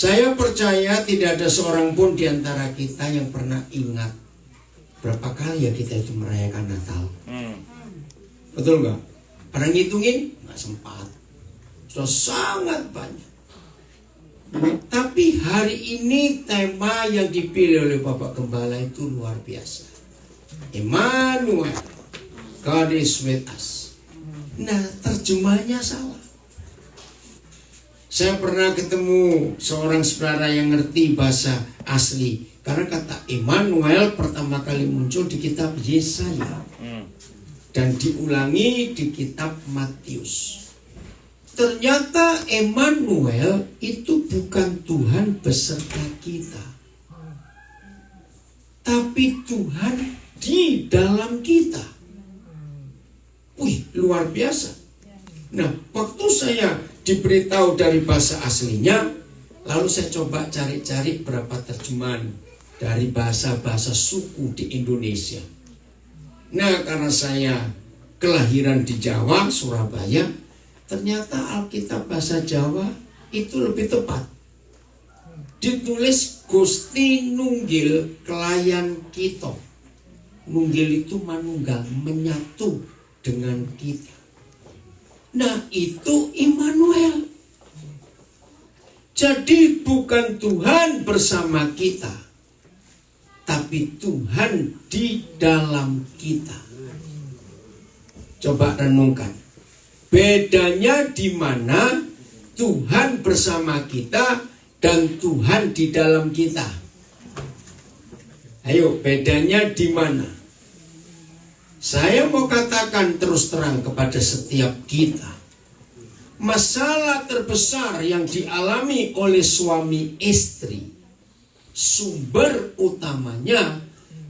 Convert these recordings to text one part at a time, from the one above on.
Saya percaya tidak ada seorang pun di antara kita yang pernah ingat berapa kali ya kita itu merayakan Natal. Betul nggak? Pernah ngitungin? Nggak sempat. Sudah sangat banyak. Tapi hari ini tema yang dipilih oleh Bapak Gembala itu luar biasa. Emmanuel, God is with us. Nah, terjemahnya salah. Saya pernah ketemu seorang saudara yang ngerti bahasa asli. Karena kata Emmanuel pertama kali muncul di kitab Yesaya. Dan diulangi di kitab Matius. Ternyata Emmanuel itu bukan Tuhan beserta kita. Tapi Tuhan di dalam kita. Wih, luar biasa. Nah, waktu saya diberitahu dari bahasa aslinya, lalu saya coba cari-cari berapa terjemahan dari bahasa-bahasa suku di Indonesia. Nah, karena saya kelahiran di Jawa, Surabaya, ternyata Alkitab bahasa Jawa itu lebih tepat. Ditulis Gusti Nunggil Kelayan Kita. Nunggil itu manunggal, menyatu dengan kita. Nah, itu Immanuel. Jadi bukan Tuhan bersama kita, tapi Tuhan di dalam kita. Coba renungkan. Bedanya di mana Tuhan bersama kita dan Tuhan di dalam kita? Ayo, bedanya di mana? Saya mau katakan terus terang kepada setiap kita. Masalah terbesar yang dialami oleh suami istri, sumber utamanya,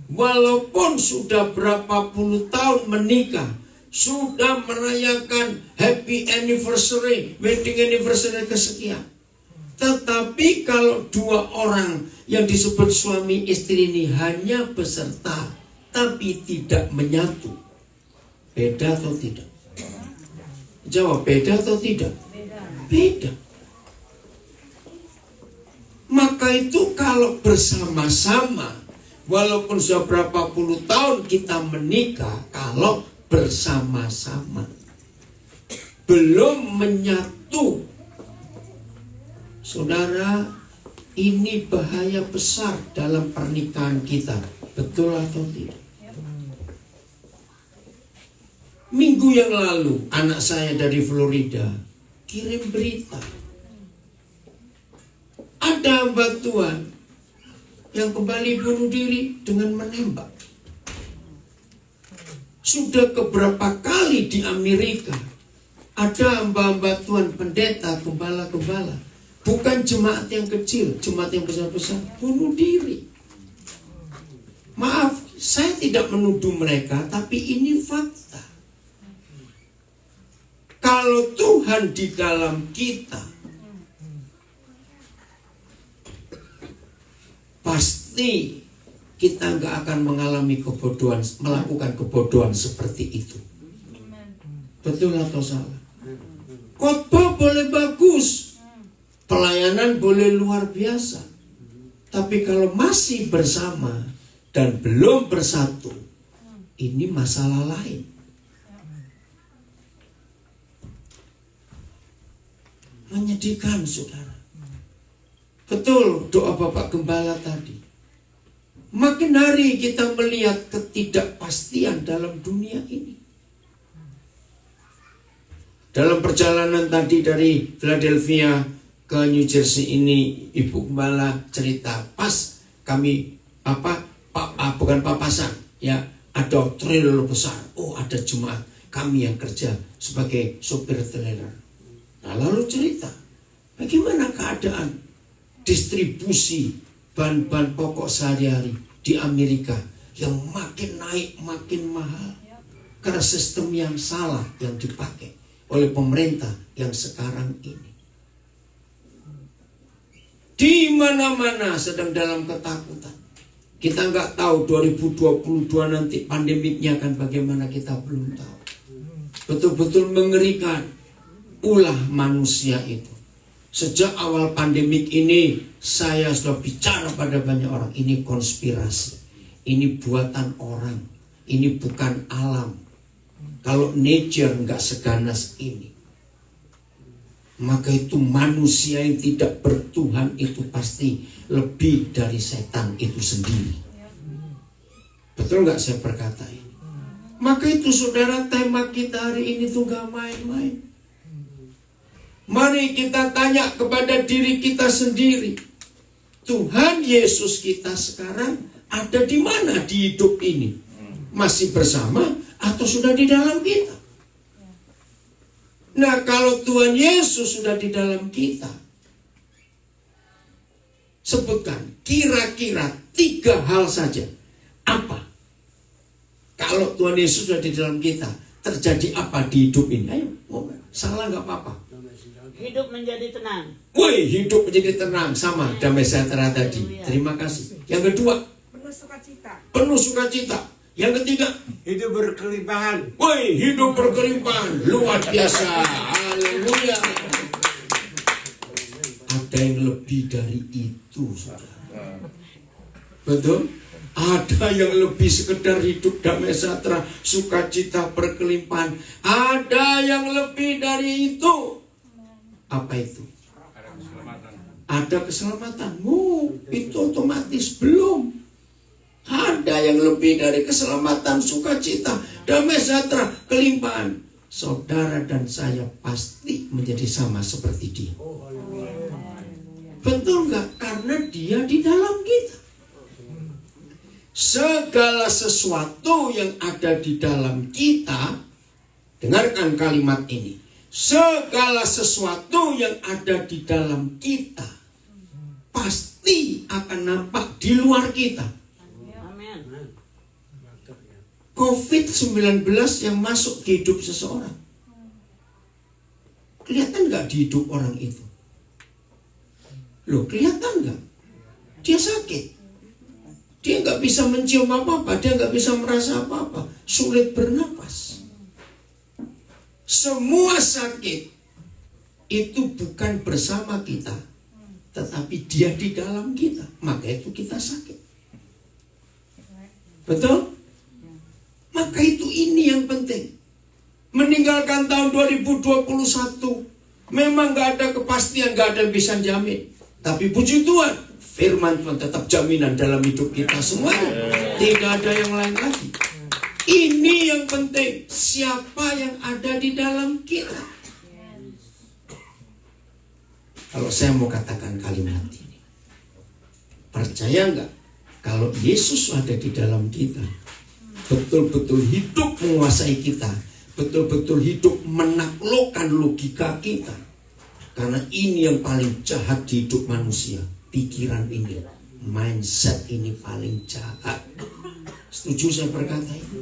walaupun sudah berapa puluh tahun menikah, sudah merayakan happy anniversary, wedding anniversary kesekian, tetapi kalau dua orang yang disebut suami istri ini hanya beserta tapi tidak menyatu, beda atau tidak? Jawab, beda atau tidak? Beda. Maka itu kalau bersama-sama, walaupun sudah berapa puluh tahun kita menikah, kalau bersama-sama belum menyatu, saudara, ini bahaya besar dalam pernikahan kita. Betul atau tidak? Minggu yang lalu anak saya dari Florida kirim berita. Ada hamba Tuhan yang kembali bunuh diri dengan menembak. Sudah keberapa kali di Amerika ada hamba-hamba Tuhan, pendeta, gembala-gembala, bukan jemaat yang kecil, jemaat yang besar-besar, bunuh diri. Maaf, saya tidak menuduh mereka, tapi ini fakta. Kalau Tuhan di dalam kita, pasti kita nggak akan mengalami kebodohan, melakukan kebodohan seperti itu. Betul atau salah? Khotbah boleh bagus, pelayanan boleh luar biasa, tapi kalau masih bersama dan belum bersatu, ini masalah lain. Menyedihkan, saudara. Betul doa Bapak Gembala tadi. Makin hari kita melihat ketidakpastian dalam dunia ini. Dalam perjalanan tadi dari Philadelphia ke New Jersey ini, Ibu Gembala cerita, pas kami bukan papasan, ya, ada trailer besar. Oh, ada jemaat kami yang kerja sebagai sopir trailer. Nah, lalu cerita, bagaimana keadaan distribusi bahan-bahan pokok sehari-hari di Amerika yang makin naik, makin mahal karena sistem yang salah yang dipakai oleh pemerintah yang sekarang ini. Di mana-mana sedang dalam ketakutan. Kita nggak tahu 2022 nanti pandemiknya akan bagaimana, kita belum tahu. Betul-betul mengerikan ulah manusia itu. Sejak awal pandemik ini, saya sudah bicara pada banyak orang, ini konspirasi, ini buatan orang, ini bukan alam. Kalau nature nggak seganas ini, maka itu manusia yang tidak bertuhan itu pasti lebih dari setan itu sendiri. Betul nggak saya berkata ini? Maka itu saudara, tema kita hari ini tuh gak main-main. Mari kita tanya kepada diri kita sendiri. Tuhan Yesus kita sekarang ada di mana di hidup ini? Masih bersama atau sudah di dalam kita? Nah, kalau Tuhan Yesus sudah di dalam kita, sebutkan kira-kira 3 hal saja. Apa? Kalau Tuhan Yesus sudah di dalam kita, terjadi apa di hidup ini? Ayo, salah nggak apa-apa. Hidup menjadi tenang. Woi, hidup menjadi tenang, sama damai sejahtera tadi. Terima kasih. Yang kedua, penuh sukacita. Penuh sukacita. Yang ketiga, hidup berkelimpahan. woi, hidup berkelimpahan. Luar biasa. Haleluya. Ada yang lebih dari itu, saudara. Betul? Ada yang lebih sekedar hidup damai sejahtera, sukacita, berkelimpahan. Ada yang lebih dari itu. Apa itu? Ada keselamatan. Itu otomatis belum. Ada yang lebih dari keselamatan, sukacita, damai sejahtera, kelimpahan. Saudara dan saya pasti menjadi sama seperti dia. Betul nggak? Karena dia di dalam kita. Segala sesuatu yang ada di dalam kita, dengarkan kalimat ini. Segala sesuatu yang ada di dalam kita pasti akan nampak di luar kita. Amin. COVID-19 yang masuk ke hidup seseorang, kelihatan gak di hidup orang itu? Loh, kelihatan gak? Dia sakit. Dia gak bisa mencium apa-apa, dia gak bisa merasa apa-apa, sulit bernapas. Semua sakit itu bukan bersama kita, tetapi dia di dalam kita. Maka itu kita sakit. Betul? Maka itu ini yang penting. Meninggalkan tahun 2021, memang gak ada kepastian, gak ada yang bisa jamin. Tapi puji Tuhan, firman Tuhan tetap jaminan dalam hidup kita semua. Tidak ada yang lain lagi. Ini yang penting, siapa yang ada di dalam kita. Kalau saya mau katakan kalimat ini, percaya nggak kalau Yesus ada di dalam kita, betul-betul hidup menguasai kita, betul-betul hidup menaklukkan logika kita. Karena ini yang paling jahat di hidup manusia, pikiran ini, mindset ini paling jahat. Setuju saya berkata ini?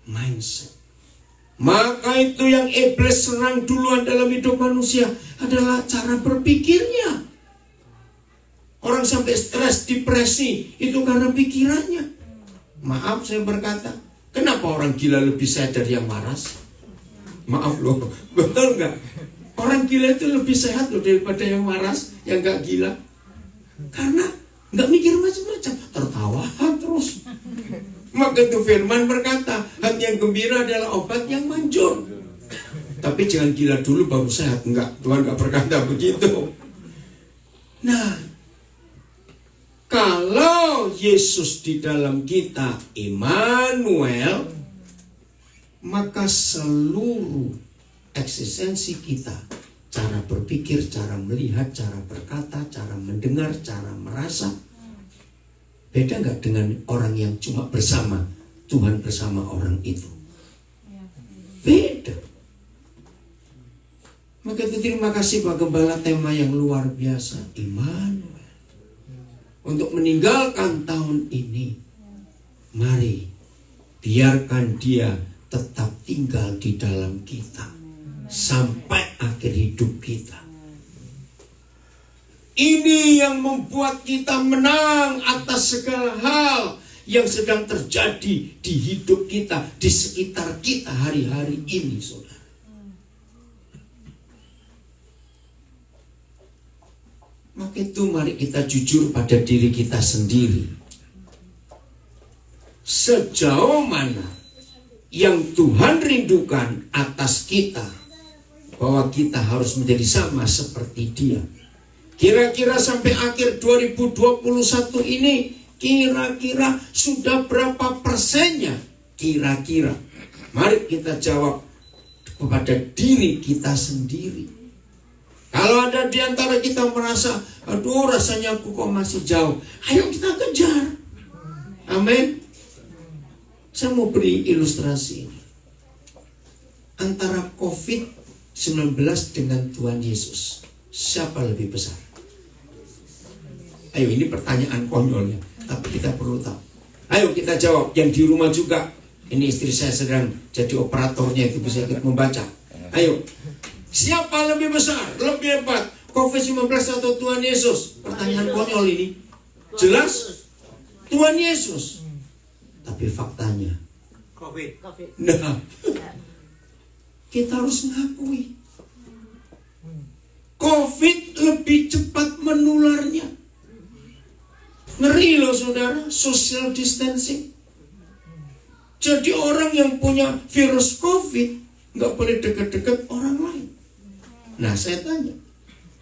Mindset. Maka itu yang iblis serang duluan dalam hidup manusia adalah cara berpikirnya. Orang sampai stres, depresi, itu karena pikirannya. Maaf saya berkata, kenapa orang gila lebih sehat dari yang waras? Maaf loh, betul nggak? Orang gila itu lebih sehat loh daripada yang waras, yang nggak gila. Karena nggak mikir macam-macam, tertawa terus. Maka itu firman berkata, hati yang gembira adalah obat yang manjur. Tapi jangan gila dulu baru sehat. Enggak, Tuhan nggak berkata begitu. Nah, kalau Yesus di dalam kita, Immanuel, maka seluruh eksistensi kita, cara berpikir, cara melihat, cara berkata, cara mendengar, cara merasa, beda nggak dengan orang yang cuma bersama Tuhan bersama orang itu? Beda. Maka itu terima kasih Pak Gembala, tema yang luar biasa, Immanuel. Untuk meninggalkan tahun ini, mari biarkan dia tetap tinggal di dalam kita sampai akhir hidup kita. Ini yang membuat kita menang atas segala hal yang sedang terjadi di hidup kita, di sekitar kita hari-hari ini, saudara. Maka itu mari kita jujur pada diri kita sendiri. Sejauh mana yang Tuhan rindukan atas kita, bahwa kita harus menjadi sama seperti Dia. Kira-kira sampai akhir 2021 ini, kira-kira sudah berapa persennya? Kira-kira. Mari kita jawab kepada diri kita sendiri. Kalau ada di antara kita merasa, aduh rasanya aku kok masih jauh, ayo kita kejar. Amin. Saya mau beri ilustrasi ini. Antara COVID-19 dengan Tuhan Yesus, siapa lebih besar? Ayo, ini pertanyaan konyolnya, tapi kita perlu tahu. Ayo kita jawab, yang di rumah juga. Ini istri saya sedang jadi operatornya, itu bisa ikut membaca. Ayo, siapa lebih besar, lebih hebat, COVID-19 atau Tuhan Yesus? Pertanyaan konyol ini. Jelas? Tuhan Yesus. Tapi faktanya, COVID. nah, kita harus mengakui COVID lebih cepat menularnya. Ngeri loh saudara, social distancing. Jadi orang yang punya virus COVID nggak boleh dekat-dekat orang lain. Nah saya tanya,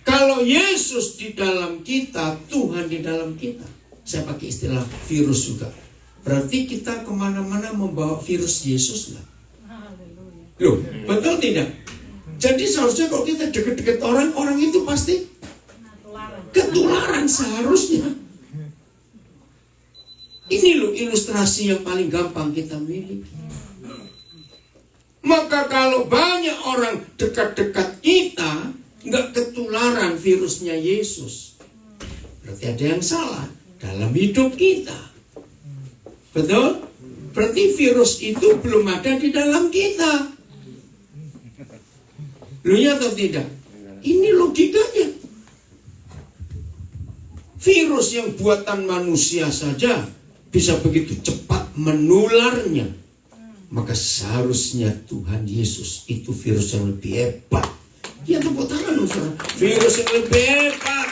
kalau Yesus di dalam kita, Tuhan di dalam kita, saya pakai istilah virus juga, berarti kita kemana-mana membawa virus Yesus lah. Loh, betul tidak? Jadi seharusnya kalau kita dekat-dekat orang, orang itu pasti ketularan seharusnya. Ini loh ilustrasi yang paling gampang kita miliki. Maka kalau banyak orang dekat-dekat kita nggak ketularan virusnya Yesus, berarti ada yang salah dalam hidup kita. Betul? Berarti virus itu belum ada di dalam kita. Lu ya atau tidak? Ini logikanya. Virus yang buatan manusia saja bisa begitu cepat menularnya. Maka seharusnya Tuhan Yesus itu virus yang lebih hebat. Ya tepuk tangan saudara. Virus yang lebih hebat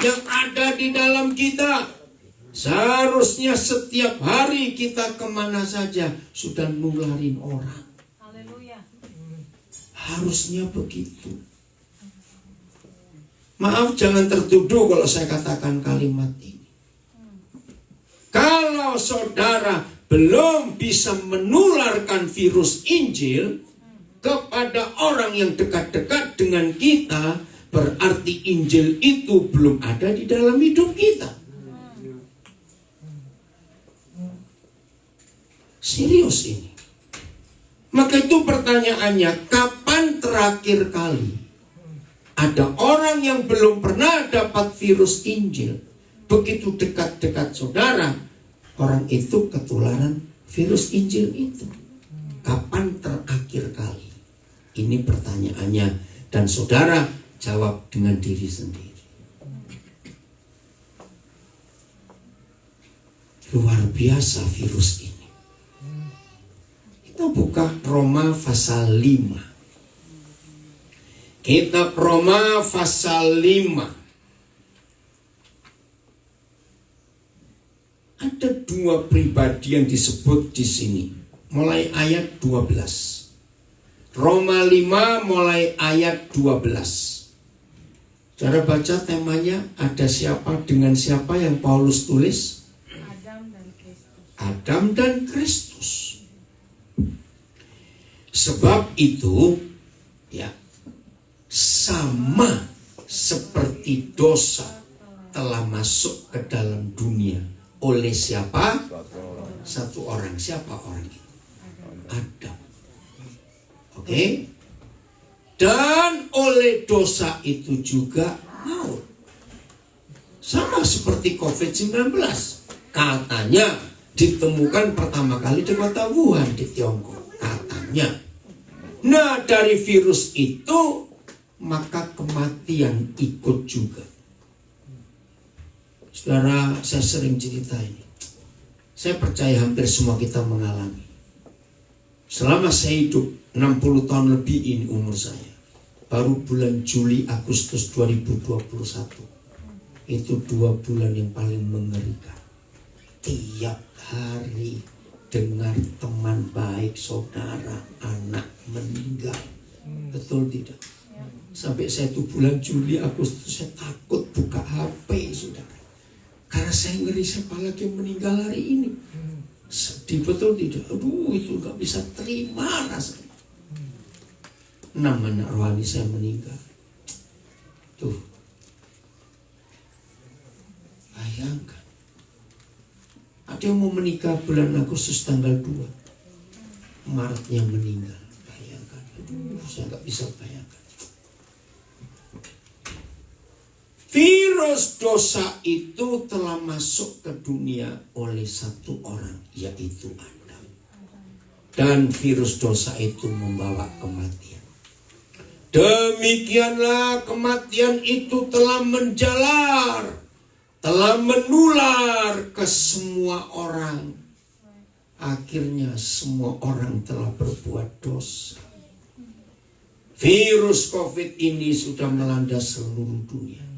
yang ada di dalam kita. Seharusnya setiap hari kita kemana saja sudah nularin orang. Haleluya. Harusnya begitu. Maaf, jangan tertuduh kalau saya katakan kalimat ini. Kalau saudara belum bisa menularkan virus Injil kepada orang yang dekat-dekat dengan kita, berarti Injil itu belum ada di dalam hidup kita. Serius ini. Maka itu pertanyaannya, kapan terakhir kali ada orang yang belum pernah dapat virus Injil, begitu dekat-dekat saudara, orang itu ketularan virus Injil itu? Kapan terakhir kali? Ini pertanyaannya. Dan saudara jawab dengan diri sendiri. Luar biasa virus ini. Kita buka Roma pasal 5. Kitab Roma pasal 5. Ada dua pribadi yang disebut di sini. Mulai ayat 12. Roma 5 mulai ayat 12. Cara baca temanya, ada siapa dengan siapa yang Paulus tulis? Adam dan Kristus. Adam dan Kristus. Sebab itu ya sama seperti dosa telah masuk ke dalam dunia. Oleh siapa? Satu orang. Siapa orang itu? Adam. Oke? Dan oleh dosa itu juga maut. Sama seperti COVID-19. Katanya ditemukan pertama kali di kota Wuhan di Tiongkok. Katanya. Nah, dari virus itu maka kematian ikut juga. Saudara, saya sering cerita ini. Saya percaya hampir semua kita mengalami. Selama saya hidup 60 tahun lebih ini umur saya. Baru bulan Juli Agustus 2021 Itu 2 bulan yang paling mengerikan. Tiap hari dengar teman baik, saudara, anak meninggal. Betul tidak? Sampai saya itu bulan Juli, Agustus saya takut buka HP, saudara. Karena saya ngeri siapa lagi yang meninggal hari ini. Sedih, betul tidak? Aduh, itu gak bisa terima rasanya. 6 anak rohani saya meninggal. Tuh, bayangkan. Ada yang mau menikah bulan Agustus tanggal 2, Maretnya meninggal. Bayangkan. Aduh, saya gak bisa bayangkan. Virus dosa itu telah masuk ke dunia oleh satu orang, yaitu Adam. Dan virus dosa itu membawa kematian. Demikianlah kematian itu telah menjalar, telah menular ke semua orang. Akhirnya semua orang telah berbuat dosa. Virus COVID ini sudah melanda seluruh dunia.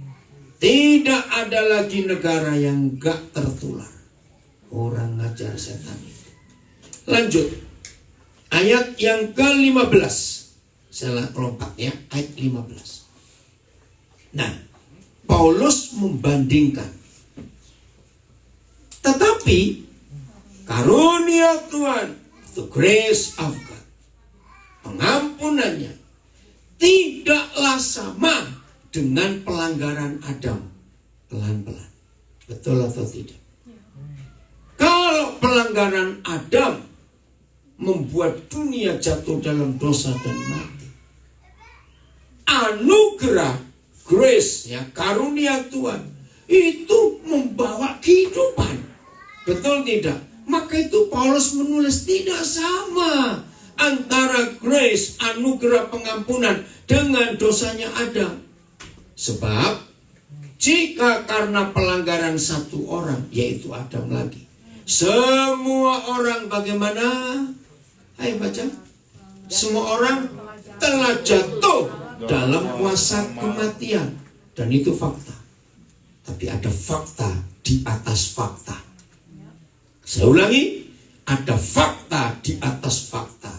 Tidak ada lagi negara yang gak tertular. Orang ngajar setan itu. Lanjut. Ayat yang ke-15. Saya lompat ya. Ayat 15. Nah, Paulus membandingkan. Tetapi karunia Tuhan, the grace of God, pengampunannya tidaklah sama dengan pelanggaran Adam pelan-pelan. Betul atau tidak? Kalau pelanggaran Adam membuat dunia jatuh dalam dosa dan mati, anugerah grace, ya, karunia Tuhan itu membawa kehidupan. Betul tidak? Maka itu Paulus menulis tidak sama antara grace, anugerah pengampunan dengan dosanya Adam. Sebab jika karena pelanggaran satu orang, yaitu Adam lagi, semua orang bagaimana? Ayo baca. Semua orang telah jatuh dalam kuasa kematian. Dan itu fakta. Tapi ada fakta di atas fakta. Saya ulangi, ada fakta di atas fakta,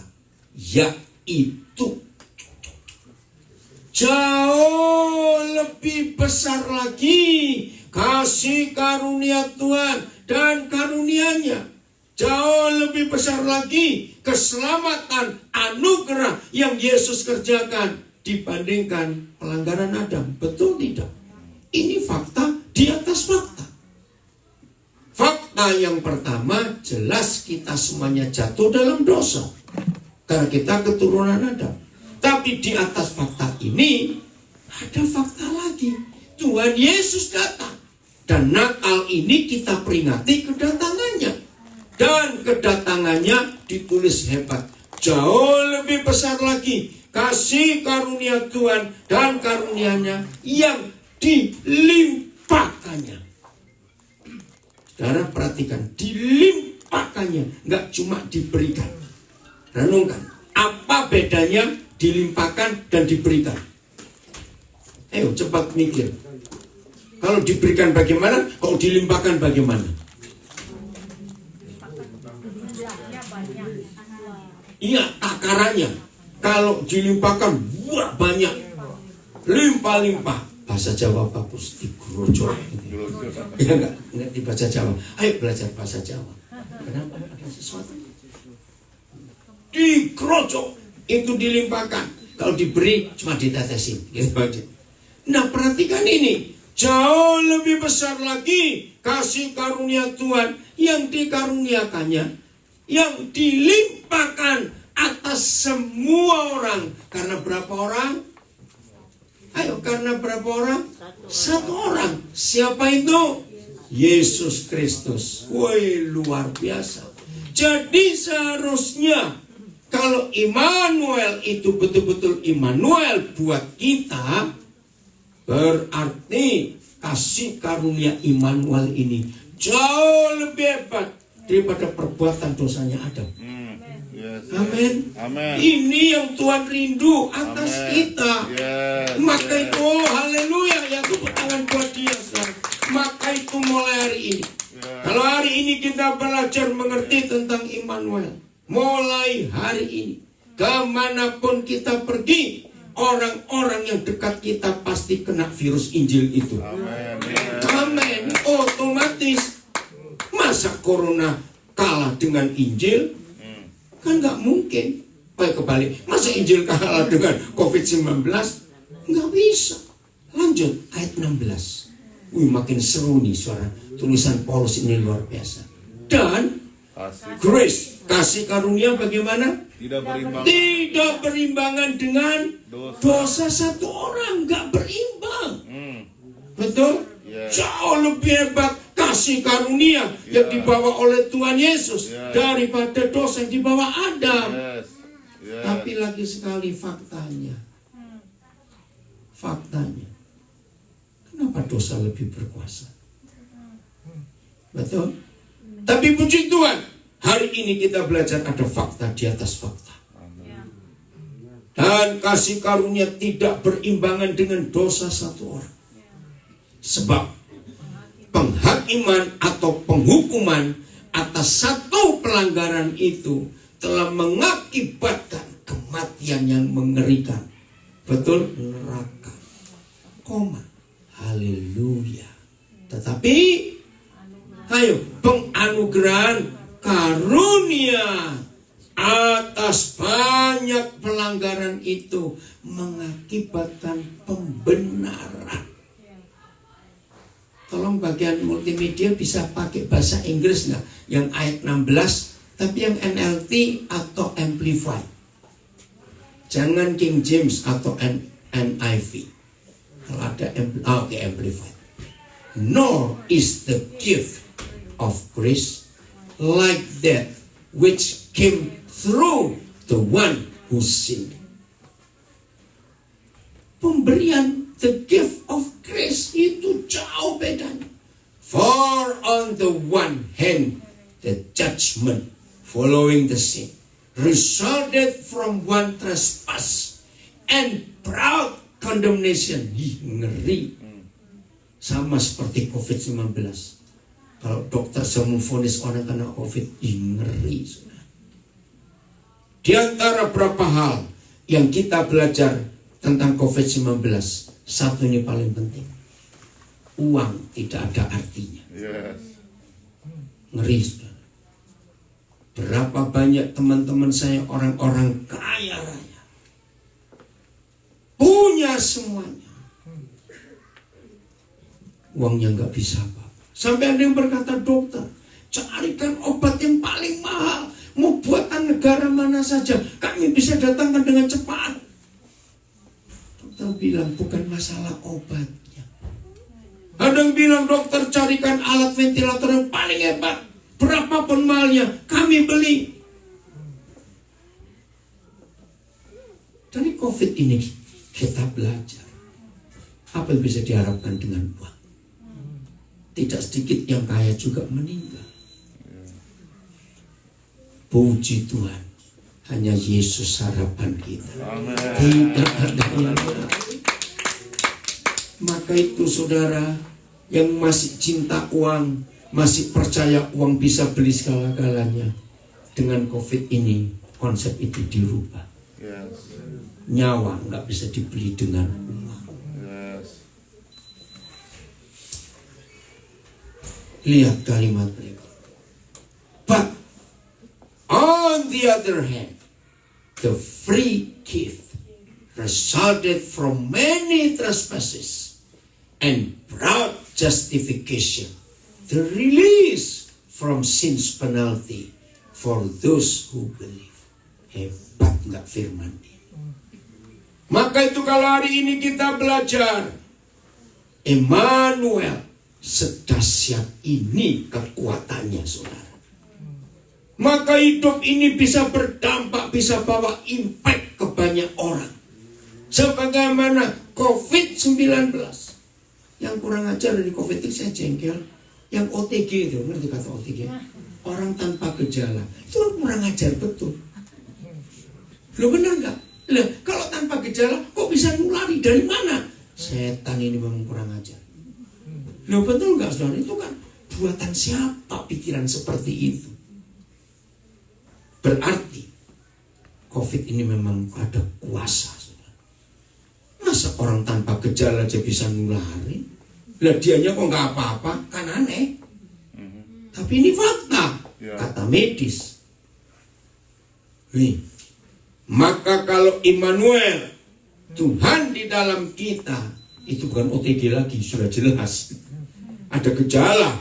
yaitu jauh lebih besar lagi kasih karunia Tuhan dan karunia-Nya. Jauh lebih besar lagi keselamatan anugerah yang Yesus kerjakan dibandingkan pelanggaran Adam. Betul tidak? Ini fakta di atas fakta. Fakta yang pertama, jelas kita semuanya jatuh dalam dosa karena kita keturunan Adam. Tapi di atas fakta ini ada fakta lagi. Tuhan Yesus datang. Dan Natal ini kita peringati kedatangannya. Dan kedatangannya ditulis hebat. Jauh lebih besar lagi kasih karunia Tuhan dan karunia-Nya yang dilimpahkannya. Saudara perhatikan, dilimpahkannya, nggak cuma diberikan. Renungkan, apa bedanya dilimpahkan dan diberikan? Ayo cepat mikir. Kalau diberikan bagaimana? Kalau dilimpahkan bagaimana? Iya, takarannya. Kalau dilimpahkan, wah banyak. Limpah-limpah. Bahasa Jawa bagus, digerojok. Ya enggak di bahasa Jawa. Ayo belajar bahasa Jawa. Kenapa? Ada sesuatu? Digerojok. Itu dilimpahkan. Kalau diberi, cuma ditetesin. Gitu aja. Nah, perhatikan ini. Jauh lebih besar lagi kasih karunia Tuhan yang dikaruniakannya, yang dilimpahkan atas semua orang. Karena berapa orang? Ayo, karena berapa orang? Satu orang. Siapa itu? Yesus Kristus. Woi, luar biasa. Jadi seharusnya kalau Immanuel itu betul-betul Immanuel buat kita, berarti kasih karunia Immanuel ini jauh lebih hebat daripada perbuatan dosanya Adam. Amin. Ini yang Tuhan rindu atas kita. Maka itu, haleluya, ya tepuk tangan buat Dia. kita belajar mengerti tentang Immanuel. Mulai hari ini, kemanapun kita pergi, orang-orang yang dekat kita pasti kena virus Injil itu. Amin. Otomatis. Masa corona kalah dengan Injil? Kan nggak mungkin. Kebalik. Masa Injil kalah dengan COVID-19? Nggak bisa. Lanjut ayat 16. Makin seru nih suara tulisan Paulus ini, luar biasa. Dan grace, kasih karunia bagaimana? Tidak berimbangan dengan dosa satu orang. Nggak berimbang. Betul? Jauh lebih hebat kasih karunia yang dibawa oleh Tuhan Yesus daripada dosa yang dibawa Adam. Tapi lagi sekali faktanya, kenapa dosa lebih berkuasa? Betul? Tapi puji Tuhan, hari ini kita belajar ada fakta di atas fakta. Dan kasih karunia tidak berimbangan dengan dosa satu orang. Sebab penghakiman atau penghukuman atas satu pelanggaran itu telah mengakibatkan kematian yang mengerikan. Betul? Neraka. Haleluya. Tetapi ayo, penganugerahan karunia atas banyak pelanggaran itu mengakibatkan pembenaran. Tolong bagian multimedia bisa pakai bahasa Inggris nggak? Yang ayat 16, tapi yang NLT atau Amplify. Jangan King James atau NIV. Kalau ada Amplify. Nor is the gift of grace like that which came through the one who sinned. Pemberian the gift of grace itu jauh bedanya. For on the one hand, the judgment following the sin resulted from one trespass and proud condemnation. Ngeri. Sama seperti COVID-19. Kalau dokter sudah memvonis orang kena COVID, ngeri. Di antara berapa hal yang kita belajar tentang COVID-19, satu ini paling penting. Uang tidak ada artinya. Ngeri, saudara. Berapa banyak teman-teman saya orang-orang kaya raya, punya semuanya, uangnya nggak bisa apa-apa. Sampai ada yang berkata, dokter, carikan obat yang paling mahal, mau buatan negara mana saja, kami bisa datangkan dengan cepat. Dokter bilang bukan masalah obatnya. Ada yang bilang, dokter carikan alat ventilator yang paling hebat, berapapun mahalnya kami beli. Dari COVID ini kita belajar apa yang bisa diharapkan dengan uang. Tidak sedikit yang kaya juga meninggal. Puji Tuhan, hanya Yesus harapan kita. Amen. Tidak ada yang lain. Maka itu saudara yang masih cinta uang, masih percaya uang bisa beli segala-galanya, dengan COVID ini konsep itu dirubah. Nyawa nggak bisa dibeli dengan uang. Lihat kalimat berikut. But on the other hand, the free gift resulted from many trespasses and proud justification, the release from sin's penalty for those who believe. Hebat nggak firman ini? Maka itu kalau hari ini kita belajar Immanuel, sedahsyat ini kekuatannya, saudara. Maka hidup ini bisa berdampak, bisa bawa impact ke banyak orang. Sebagaimana COVID-19. Yang kurang ajar dari COVID itu saya jengkel. Yang OTG itu, ngerti kata OTG? Orang tanpa gejala. Itu kan kurang ajar betul. Lo benar nggak? Lah, kalau tanpa gejala kok bisa nulari? Dari mana? Setan ini memang kurang ajar. Loh, betul nggak saudara? Itu kan buatan siapa pikiran seperti itu? Berarti COVID ini memang ada kuasa. Masa orang tanpa gejala aja bisa nularin? Lah dianya kok nggak apa-apa? Kan aneh. Tapi ini fakta, kata medis. Nih, maka kalau Immanuel, Tuhan di dalam kita, itu bukan OTG lagi, sudah jelas. Ada gejala.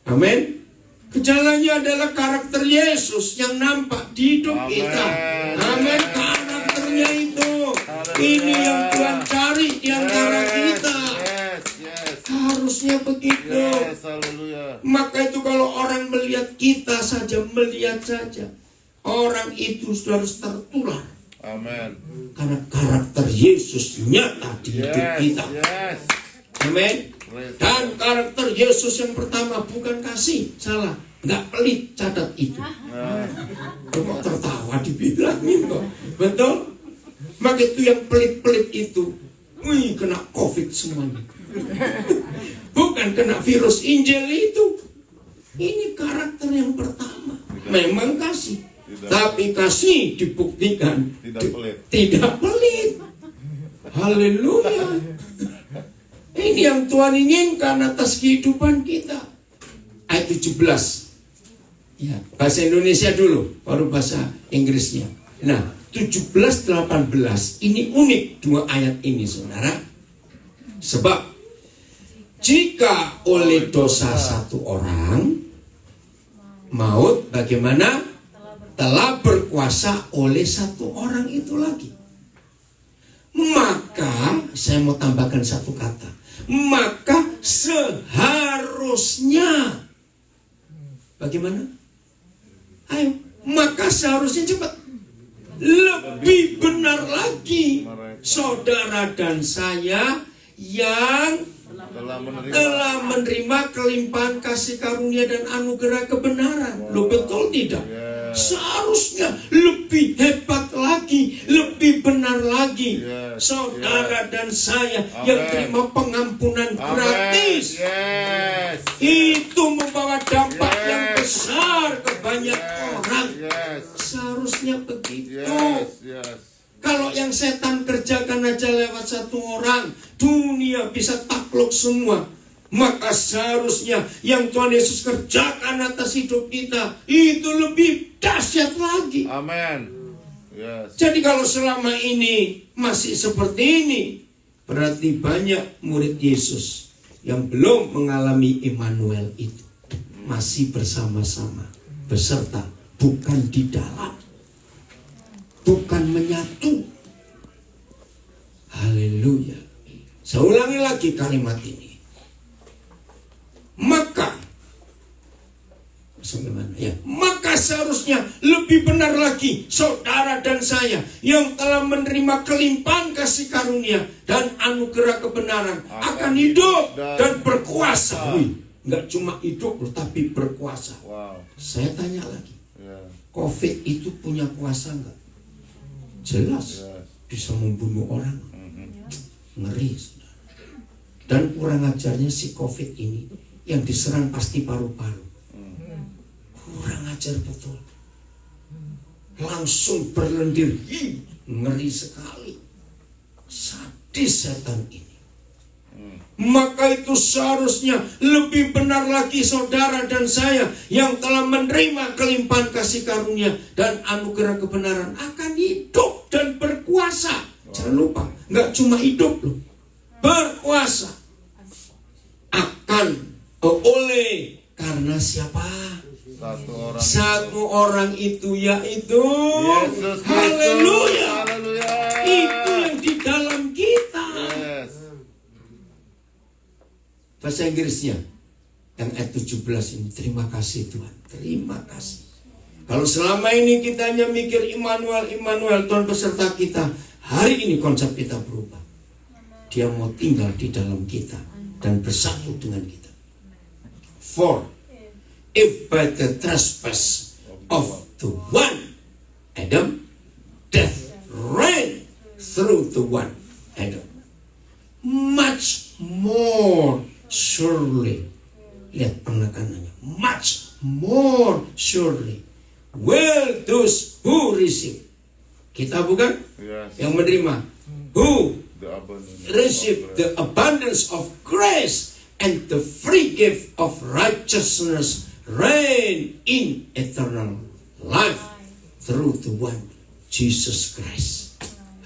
Amin. Gejalanya adalah karakter Yesus yang nampak di hidup kita. Amin. Karakternya itu. Ini yang Tuhan cari di antara kita. Harusnya begitu. Maka itu kalau orang melihat kita saja, melihat saja, orang itu sudah harus tertular. Amin. Karena karakter Yesus nyata di hidup kita. Amin. Dan karakter Yesus yang pertama bukan kasih, salah, nggak pelit, catat itu. Kok tertawa dibilangin kok, betul? Maka itu yang pelit-pelit itu, wih, kena COVID semuanya. Bukan kena virus Injil itu. Ini karakter yang pertama. Memang kasih, tapi kasih dibuktikan tidak pelit. Haleluya. Ini yang Tuhan inginkan atas kehidupan kita. Ayat 17. Ya, bahasa Indonesia dulu, baru bahasa Inggrisnya. Nah, 17-18 ini unik dua ayat ini, saudara. Sebab jika oleh dosa satu orang, maut bagaimana? Telah berkuasa oleh satu orang itu lagi. Maka, saya mau tambahkan satu kata. Maka seharusnya, bagaimana? Ayo, maka seharusnya cepat. Lebih benar lagi, saudara dan saya yang telah menerima kelimpahan kasih karunia dan anugerah kebenaran. Lo betul tidak? Seharusnya lebih hebat lagi, lebih benar lagi. Saudara dan saya yang terima pengampunan gratis, itu membawa dampak yang besar ke banyak orang. Seharusnya begitu. Kalau yang setan kerjakan aja lewat satu orang, dunia bisa takluk semua. Maka seharusnya yang Tuhan Yesus kerjakan atas hidup kita, itu lebih dahsyat lagi. Amin. Jadi kalau selama ini masih seperti ini, berarti banyak murid Yesus yang belum mengalami Immanuel itu. Masih bersama-sama, beserta, bukan di dalam. Bukan menyatu. Haleluya. Saya ulangi lagi kalimat ini. Maka maka seharusnya lebih benar lagi saudara dan saya yang telah menerima kelimpahan kasih karunia dan anugerah kebenaran akan hidup dan berkuasa. Nggak cuma hidup loh, tapi berkuasa. Saya tanya lagi, COVID itu punya kuasa nggak? Jelas, bisa membunuh orang. Ngeri. Dan kurang ajarnya si COVID ini, yang diserang pasti paru-paru. Kurang ajar betul. Langsung berlendir. Ngeri sekali. Sadis setan ini. Maka itu seharusnya lebih benar lagi saudara dan saya yang telah menerima kelimpahan kasih karunia dan anugerah kebenaran akan hidup dan berkuasa. Jangan lupa, nggak cuma hidup loh, berkuasa akan oleh karena siapa? Satu orang itu, yaitu Yesus. Haleluya. Itu yang di dalam kita. Bahasa Inggrisnya yang ayat 17 ini, terima kasih Tuhan, terima kasih. Kalau selama ini kita hanya mikir Immanuel, Tuhan beserta kita, hari ini konsep kita berubah. Dia mau tinggal di dalam kita dan bersatu dengan kita. For if by the trespass of the one Adam, death reigned through the one Adam, much more surely Lihat penekanannya. Much more surely will those who receive. Kita bukan Yes. yang menerima. Who The abundance. receive the abundance of grace and the free gift of righteousness reign in eternal life through the one Jesus Christ.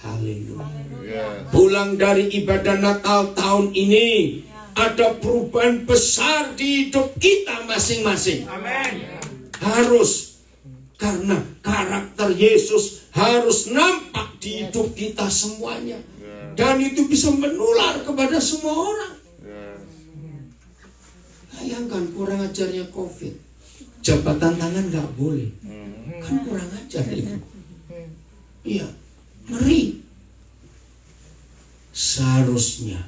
Haleluya. Yes. Pulang dari ibadah Natal tahun ini, ada perubahan besar di hidup kita masing-masing. Amin. Harus, karena karakter Yesus harus nampak di hidup kita semuanya. Dan itu bisa menular kepada semua orang. Yes. Bayangkan kurang ajarnya COVID. Jabatan tangan gak boleh. Kan kurang ajar itu. Iya, ngeri. Seharusnya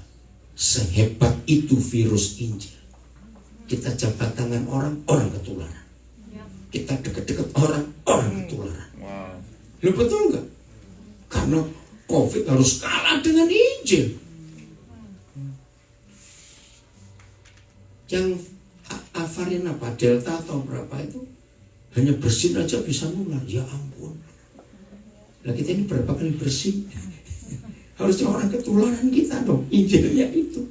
sehebat itu virus Injil. Kita jabat tangan orang, orang ketularan. Kita deket-deket orang, orang ketularan. Wow. Lo betul nggak? Karena COVID harus kalah dengan Injil. Yang varian apa? Delta atau berapa itu? Hanya bersin aja bisa nular. Ya ampun. Nah kita ini berapa kali bersin? Harusnya orang ketularan kita dong. Injilnya itu.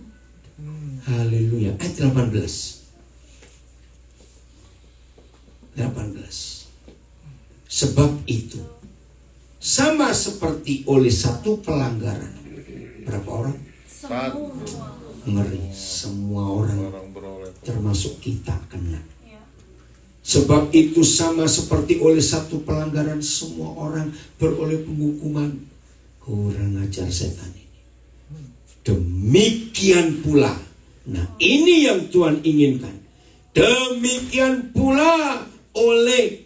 Haleluya. Ayat 18. Sebab itu sama seperti oleh satu pelanggaran. Berapa orang? Satu Ngeri. Semua orang orang beroleh. termasuk kita kena. Sebab itu sama seperti oleh satu pelanggaran semua orang beroleh penghukuman. Kurang ajar setan ini. Demikian pula. Nah ini yang Tuhan inginkan. Demikian pula oleh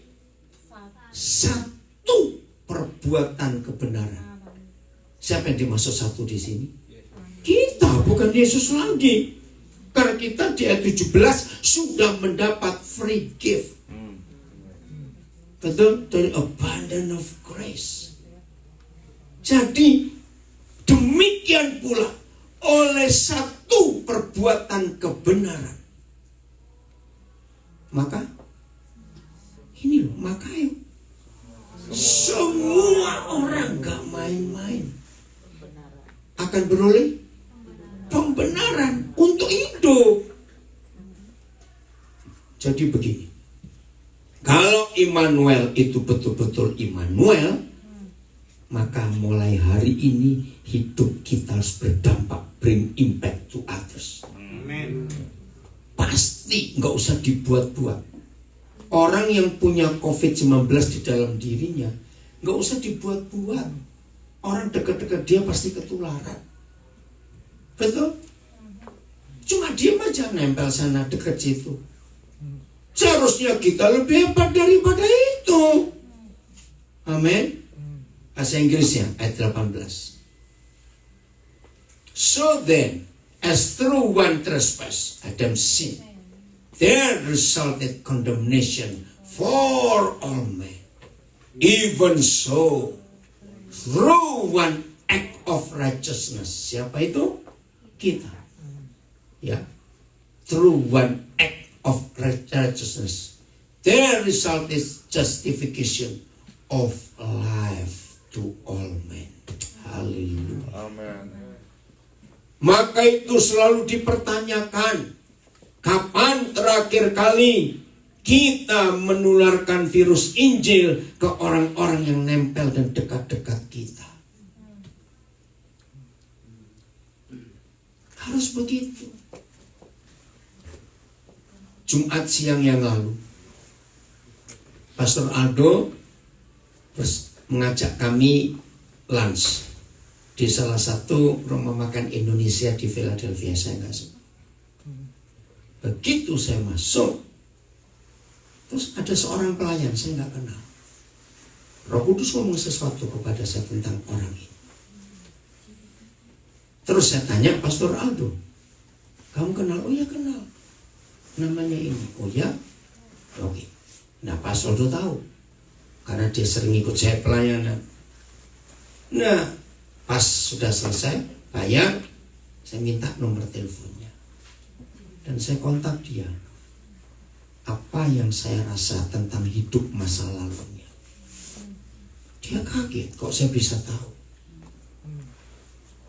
satu perbuatan kebenaran. Siapa yang dimaksud satu di sini? Kita, bukan Yesus lagi. Karena kita di ayat 17 sudah mendapat free gift. Betul? Dari abundance of grace. Jadi demikian pula oleh satu perbuatan kebenaran. Maka ini loh, maka yuk. Semua orang gak main-main akan beroleh pembenaran untuk hidup. Jadi begini, kalau Immanuel itu betul-betul Immanuel, maka mulai hari ini hidup kita harus berdampak, bring impact to others. Amin. Pasti nggak usah dibuat-buat. Orang yang punya COVID-19 di dalam dirinya nggak usah dibuat-buat. Orang dekat-dekat dia pasti ketularan. Betul? Cuma diam aja, nempel sana dekat situ. Seharusnya kita lebih hebat daripada itu. Amin. Bahasa Inggrisnya ayat 18. So then, as through one trespass Adam sinned, there resulted condemnation for all men. Even so, through one act of righteousness. Siapa itu? Kita. Ya. Through one act of righteousness, there resulted justification of life to all men. Haleluya. Amen. Maka itu selalu dipertanyakan, kapan terakhir kali kita menularkan virus Injil ke orang-orang yang nempel dan dekat-dekat kita? Harus begitu. Jumat siang yang lalu, Pastor Aldo mengajak kami lunch di salah satu rumah makan Indonesia di Philadelphia. Saya nggak sempat. Begitu saya masuk, terus ada seorang pelayan saya nggak kenal. Roh Kudus ngomong sesuatu kepada saya tentang orang ini. Terus saya tanya, Pastor Aldo, kamu kenal? Oh ya kenal. Namanya ini. Oh ya? Oke. Nah Pastor Aldo tahu, karena dia sering ikut saya pelayanan. Nah pas sudah selesai bayar, saya minta nomor teleponnya dan saya kontak dia. apa yang saya rasa tentang hidup masa lalunya. Dia kaget, kok saya bisa tahu.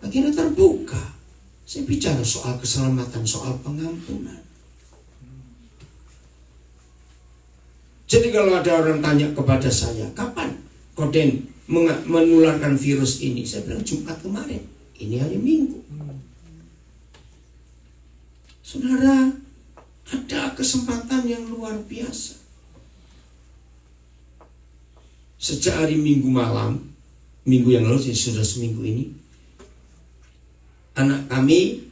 Akhirnya terbuka. Saya bicara soal keselamatan, soal pengampunan. Jadi kalau ada orang tanya kepada saya, kapan Koden menularkan virus ini? Saya bilang Jumat kemarin. Ini hari Minggu. Saudara, ada kesempatan yang luar biasa. Sejak hari Minggu malam, minggu yang lalu, sudah seminggu ini, anak kami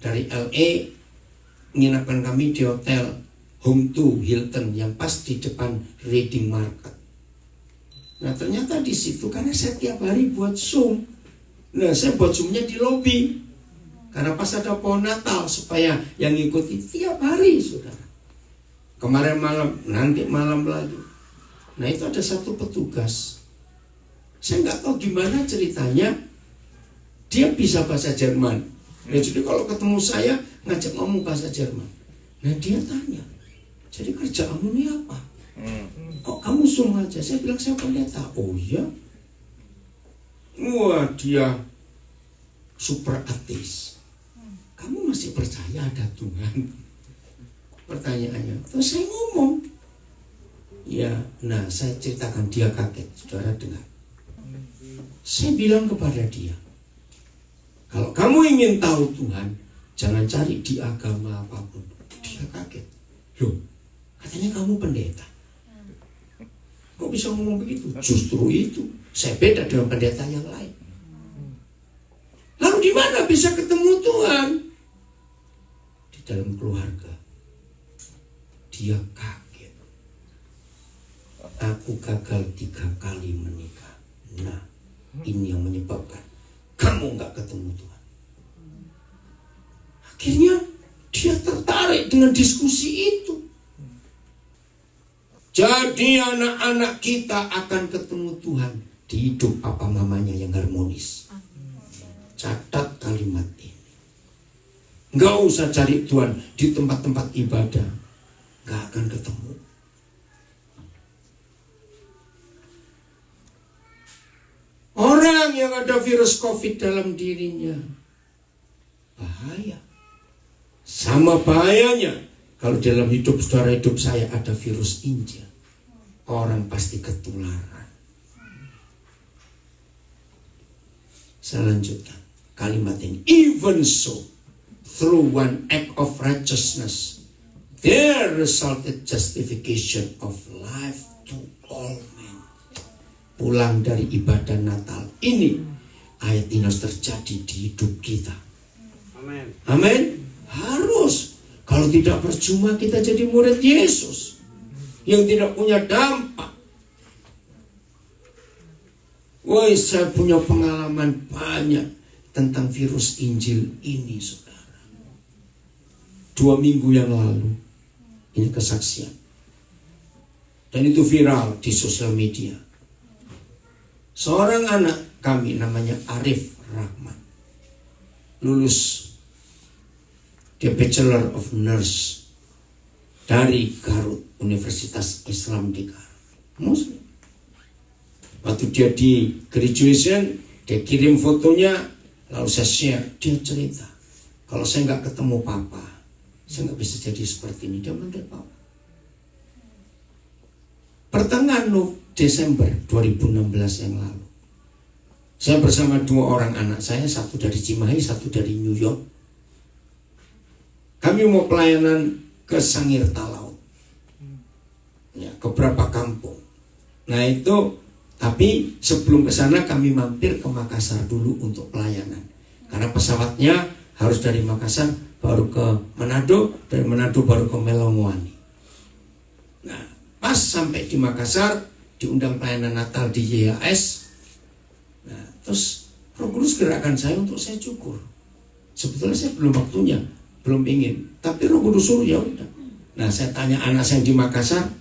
dari LA menginapkan kami di hotel Home 2 Hilton yang pas di depan Reading Market. Nah ternyata di situ karena saya tiap hari buat Zoom. Nah saya buat Zoomnya di lobi. Karena pas ada pohon Natal supaya yang ikuti tiap hari, saudara. Kemarin malam, nanti malam lagi. Nah itu ada satu petugas. Saya nggak tahu gimana ceritanya. Dia bisa bahasa Jerman. Nah jadi kalau ketemu saya ngajak ngomong bahasa Jerman. Nah dia tanya, jadi kerjaanmu ini apa? Kok kamu Zoom aja? Saya bilang saya pendeta. Oh iya? Wah dia super ateis. Kamu masih percaya ada Tuhan? Pertanyaannya. Terus saya ngomong. Ya, nah saya ceritakan, dia kaget. Saudara dengar. Saya bilang kepada dia, kalau kamu ingin tahu Tuhan, jangan cari di agama apapun. Dia kaget. Loh, katanya kamu pendeta. Kok bisa ngomong begitu? Justru itu, saya beda dengan pendeta yang lain. Lalu di mana bisa ketemu Tuhan? Di dalam keluarga. Dia kaget. Aku gagal 3 kali menikah. Nah, ini yang menyebabkan kamu nggak ketemu Tuhan. Akhirnya dia tertarik dengan diskusi itu. Jadi anak-anak kita akan ketemu Tuhan di hidup papa mamanya yang harmonis. Catat kalimat ini. Nggak usah cari Tuhan di tempat-tempat ibadah. Nggak akan ketemu. Orang yang ada virus COVID dalam dirinya, bahaya. Sama bahayanya kalau dalam hidup saudara, hidup saya ada virus Injil. Orang pasti ketularan. Saya lanjutkan kalimat ini. Even so, through one act of righteousness, there resulted justification of life to all men. Pulang dari ibadah Natal ini, ayat ini harus terjadi di hidup kita. Amin. Amin. Harus. Kalau tidak percuma kita jadi murid Yesus yang tidak punya dampak. Woi, saya punya pengalaman banyak tentang virus Injil ini, saudara. 2 minggu yang lalu, ini kesaksian. Dan itu viral di sosial media. Seorang anak kami namanya Arif Rahman, lulus dia Bachelor of Nurse dari Garut, Universitas Islam di Garut, Muslim. Waktu dia di graduation, dia kirim fotonya, lalu saya share, dia cerita, kalau saya nggak ketemu papa, saya nggak bisa jadi seperti ini. Dia manggil papa. Pertengahan Desember 2016 yang lalu, saya bersama 2 orang anak saya, satu dari Cimahi, satu dari New York. Kami mau pelayanan ke Sangir Talaut, ya, ke beberapa kampung. Nah itu, tapi sebelum ke sana kami mampir ke Makassar dulu untuk pelayanan. Karena pesawatnya harus dari Makassar baru ke Manado, dari Manado baru ke Melongwani. Nah, pas sampai di Makassar, diundang pelayanan Natal di YAS. Nah, terus Roh Kudus gerakan saya untuk saya cukur. Sebetulnya saya belum waktunya, belum ingin, tapi Roh Kudus suruh, ya udah. Nah, saya tanya anak saya di Makassar,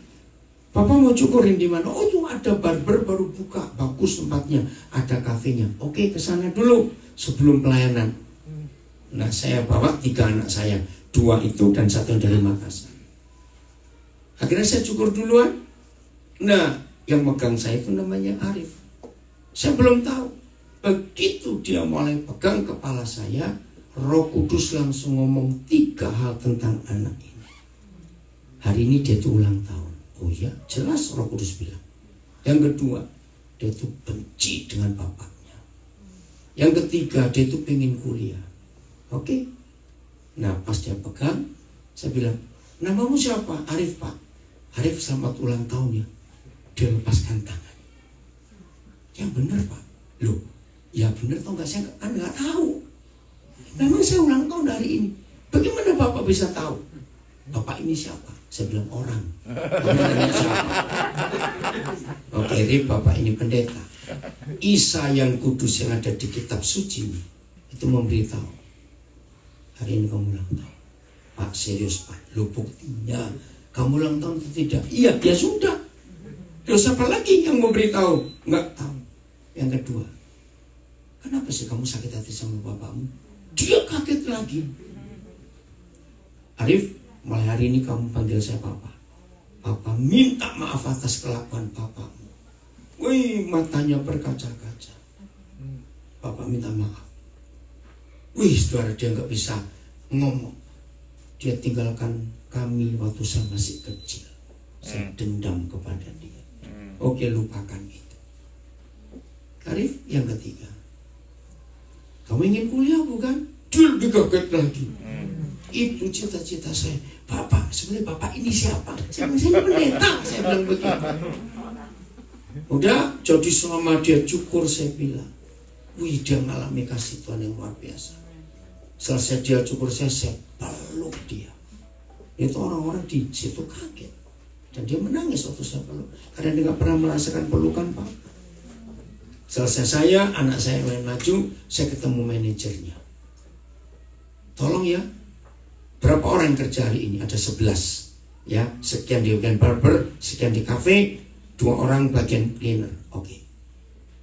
Papa mau cukurin di mana? Oh, tuh ada barber baru buka, bagus tempatnya, ada kafenya. Oke, ke sana dulu sebelum pelayanan. Nah, saya bawa 3 anak saya, 2 itu dan 1 dari Makassar. Akhirnya saya cukur duluan. Nah, yang megang saya itu namanya Arif. Saya belum tahu. Begitu dia mulai pegang kepala saya, Roh Kudus langsung ngomong 3 hal tentang anak ini. Hari ini dia tuh ulang tahun. Oh ya, jelas Roh Kudus bilang. Yang kedua, dia tuh benci dengan bapaknya. Yang ketiga, dia tuh pengen kuliah. Oke. Nah, pas dia pegang, saya bilang, namamu siapa? Arif, Pak. Arif, selamat ulang tahun ya. Dia lepaskan tangan. Yang benar, Pak. Loh, ya benar atau enggak, saya kan enggak tahu. Memang saya ulang tahun hari ini. Bagaimana Bapak bisa tahu? Bapak ini siapa? Saya bilang orang. Bapak siapa? Oke, Rif, Bapak ini pendeta. Isa yang kudus yang ada di kitab suci itu memberitahu, hari ini kamu ulang tahun. Pak, serius Pak, lu buktinya kamu ulang tahun atau tidak? Iya, ya sudah. Terus apa lagi yang memberitahu? Enggak tahu. Yang kedua, kenapa sih kamu sakit hati sama bapakmu? Dia kaget lagi. Arif, mulai hari ini kamu panggil saya Papa. Papa minta maaf atas kelakuan papamu. Wih, matanya berkaca-kaca. Papa minta maaf. Wih, saudara, dia nggak bisa ngomong. Dia tinggalkan kami waktu saya masih kecil. Saya dendam kepada dia. Oke, lupakan itu. Arif, yang ketiga. Kamu ingin kuliah bukan? Dia lebih kaget lagi. Itu cita-cita saya. Bapak, sebenarnya Bapak ini siapa? Saya ini pendeta. Saya bilang begitu. Udah, jadi selama dia cukur, saya bilang, wih, dia mengalami kasih Tuhan yang luar biasa. Selesai dia cukur saya peluk dia. Itu orang-orang di situ kaget. Dan dia menangis waktu saya peluk. Karena dia gak pernah merasakan pelukan Pak. Selesai saya, anak saya yang lain maju, saya ketemu manajernya. Tolong ya, berapa orang yang kerja hari ini? Ada 11. Ya, sekian di bagian barber, sekian di cafe, 2 orang bagian cleaner. Oke.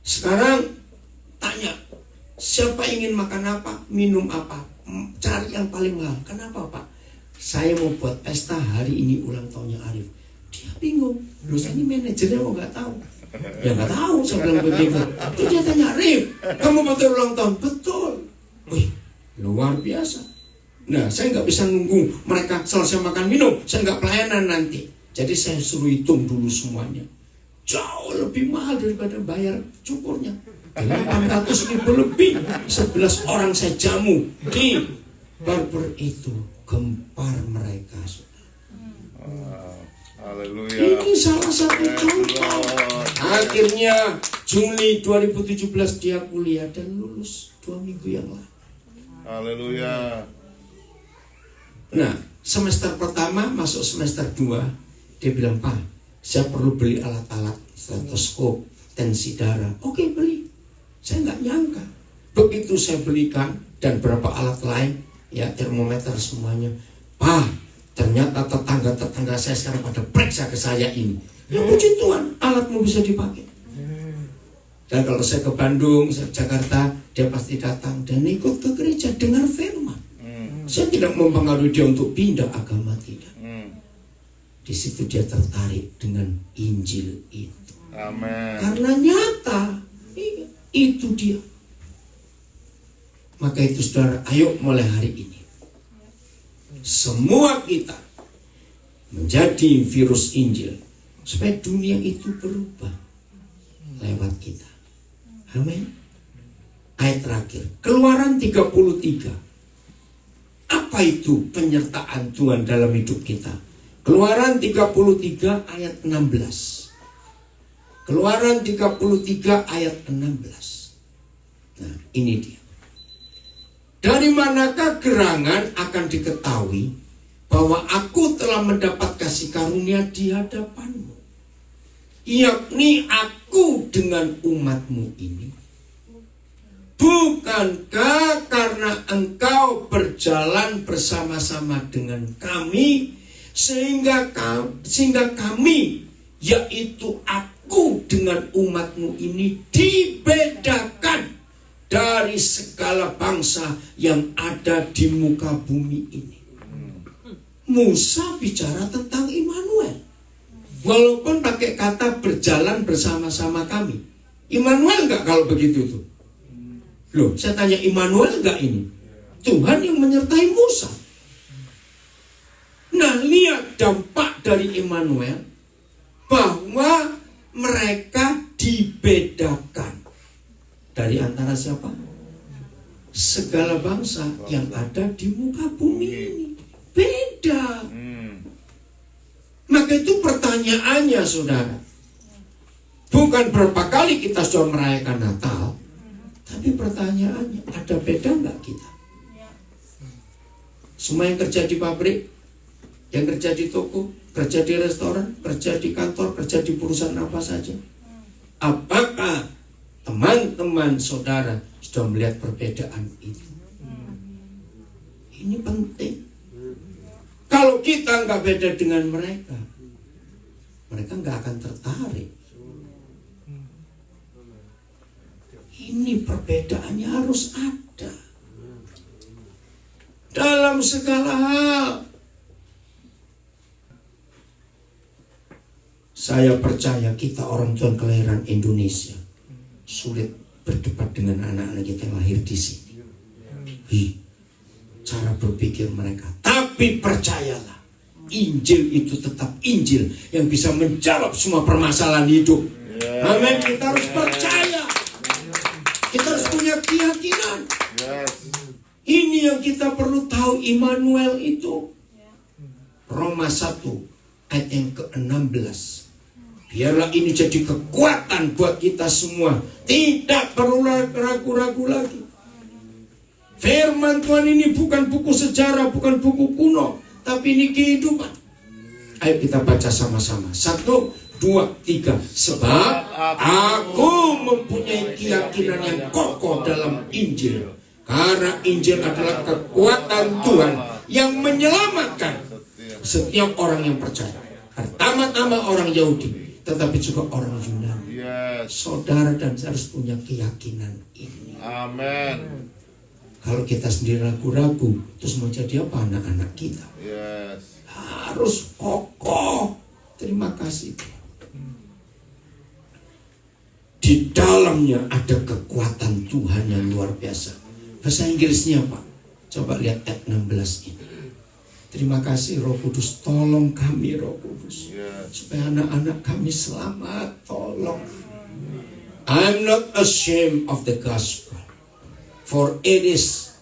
Sekarang tanya, siapa ingin makan apa, minum apa? Cari yang paling mahal. Kenapa Pak? Saya mau buat pesta hari ini ulang tahunnya Arif. Dia bingung. Loh, saya ini manajernya mau nggak tahu. Ya nggak tahu, saya bilang begitu. Terus dia tanya, Arif, kamu betul ulang tahun? Betul. Wih, luar biasa. Nah, saya nggak bisa nunggu mereka selesai makan minum. Saya nggak pelayanan nanti. Jadi saya suruh hitung dulu semuanya. Jauh lebih mahal daripada bayar cukurnya. 800.000 lebih. 11 orang saya jamu di barber itu. Gempar mereka. Haleluya. Ini salah satu contoh. Akhirnya Juli 2017 dia kuliah dan lulus 2 minggu yang lalu. Haleluya. Nah, semester pertama masuk semester 2, dia bilang, Pak, saya perlu beli alat-alat stetoskop, tensi darah. Oke, beli. Saya nggak nyangka. Begitu saya belikan dan beberapa alat lain, ya termometer semuanya. Pak, ternyata tetangga saya sekarang pada periksa ke saya ini. Ya puji Tuhan, alatmu bisa dipakai. Dan kalau saya ke Bandung, saya ke Jakarta, dia pasti datang dan ikut ke gereja dengar firman. Saya tidak mempengaruhi dia untuk pindah agama, tidak. Di situ dia tertarik dengan Injil itu. Amin. Karena nyata, itu dia. Maka itu saudara, ayo mulai hari ini. Semua kita menjadi virus Injil. Supaya dunia itu berubah lewat kita. Amin. Ayat terakhir, Keluaran 33. Apa itu penyertaan Tuhan dalam hidup kita? Keluaran 33 ayat 16. Keluaran 33 ayat 16. Nah, ini dia. Dari manakah gerangan akan diketahui bahwa aku telah mendapat kasih karunia di hadapanmu, yakni aku dengan umatmu ini? Bukankah karena engkau berjalan bersama-sama dengan kami sehingga kami, yaitu aku dengan umatmu ini, dibedakan dari segala bangsa yang ada di muka bumi ini. Musa bicara tentang Immanuel. Walaupun pakai kata berjalan bersama-sama kami. Immanuel enggak kalau begitu tuh? Loh, saya tanya Immanuel enggak ini? Tuhan yang menyertai Musa. Nah, lihat dampak dari Immanuel bahwa mereka dibedakan dari antara siapa? Segala bangsa yang ada di muka bumi ini. Beda. Maka itu pertanyaannya, saudara. Bukan berapa kali kita sudah merayakan Natal, tapi pertanyaannya, ada beda nggak kita? Semua yang kerja di pabrik, yang kerja di toko, kerja di restoran, kerja di kantor, kerja di perusahaan apa saja. Apakah teman-teman saudara sudah melihat perbedaan itu? Ini penting. Kalau kita nggak beda dengan mereka, mereka nggak akan tertarik. Ini perbedaannya harus ada dalam segala hal. Saya percaya kita orang Tuhan kelahiran Indonesia sulit berdebat dengan anak-anak kita yang lahir di sini. Cara berpikir mereka. Tapi percayalah, Injil itu tetap Injil yang bisa menjawab semua permasalahan hidup. Amin. Kita harus percaya. Kita harus punya keyakinan. Ini yang kita perlu tahu. Immanuel itu Roma 1 ayat yang ke-16. Biarlah ini jadi kekuatan buat kita semua. Tidak perlu ragu-ragu lagi. Firman Tuhan ini bukan buku sejarah, bukan buku kuno, tapi ini kehidupan. Ayo kita baca sama-sama. 1, 2, 3. Sebab aku mempunyai keyakinan yang kokoh dalam Injil. Karena Injil adalah kekuatan Tuhan yang menyelamatkan setiap orang yang percaya. Pertama-tama orang Yahudi, tetapi juga orang Yunani. Saudara dan saya harus punya keyakinan ini. Amin. Kalau kita sendiri ragu-ragu, terus mau jadi apa anak-anak kita? Harus kokoh. Terima kasih. Di dalamnya ada kekuatan Tuhan yang luar biasa. Bahasa Inggrisnya apa? Coba lihat ayat 16 ini. Terima kasih Roh Kudus, tolong kami Roh Kudus, supaya anak-anak kami selamat. Tolong. I'm not ashamed of the gospel, for it is